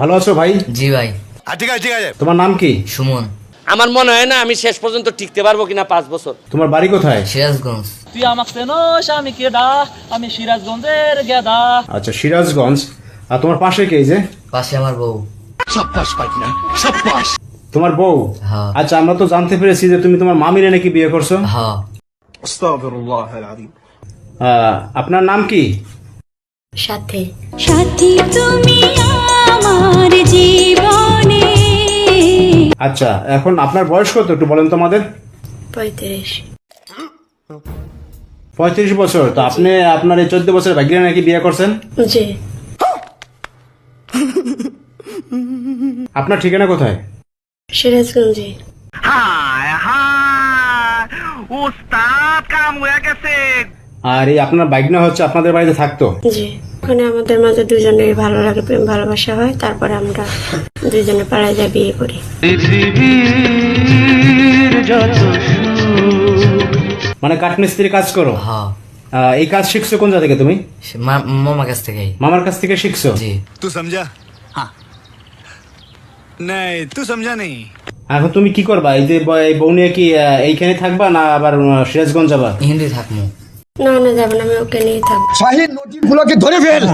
ভালো আছো ভাই? জি ভাই। ঠিক আছে ঠিক আছে। তোমার নাম কি? সুমন। আমার মনে হয় না আমি শেষ পর্যন্ত টিকতে পারবো কিনা 5 বছর। তোমার বাড়ি কোথায়? সিরাজগঞ্জ। তুই আমাকে চেনোস, আমি কেডা? আমি সিরাজগঞ্জের গেদা। আচ্ছা, সিরাজগঞ্জ। আর তোমার পাশে কে? এই যে পাশে আমার বউ। তোমার বউ? হ্যাঁ। আচ্ছা, আমরা তো জানতে পেরেছি যে তুমি তোমার মামিরে নাকি বিয়ে করছো। হ্যাঁ। আপনার নাম কি? সাথী সাথী তুমি আমার জীবনে। আচ্ছা, এখন আপনার বয়স কত একটু বলেন তো আমাদের। 35। 35 বছর। তো আপনি আপনার এই 14 বছরের ভাগ্যিরা নাকি বিয়ে করছেন। জি। আপনার ঠিকানা কোথায়? সিরাজগঞ্জে। আর এই আপনার বাইকনা হচ্ছে আপনাদের বাড়িতে থাকতো? জি। ওখানে আমাদের মাঝে দুজনের ভালো লাগে, প্রেম ভালোবাসা হয়, তারপরে আমরা দুজনে পাড়ায় যাই বিয়ে করি। মানে কাঠমিস্ত্রি কাজ করো? হ্যাঁ। এই কাজ শিখছো কোন জায়গা থেকে তুমি? মামার কাছ থেকে। মামার কাছ থেকে শিখছো? জি। तू समझा? हाँ नहीं तू समझा नहीं। এখন তুমি কি করবা? এই যে এই বউ নিয়ে কি এইখানে থাকবা না আবার সিরাজগঞ্জ যাবা? হিন্দি থাকবো। না না, যাবেন, আমি ওকে নিয়ে থাকবো। শাহিন নদীগুলোকে ধরে ফেল।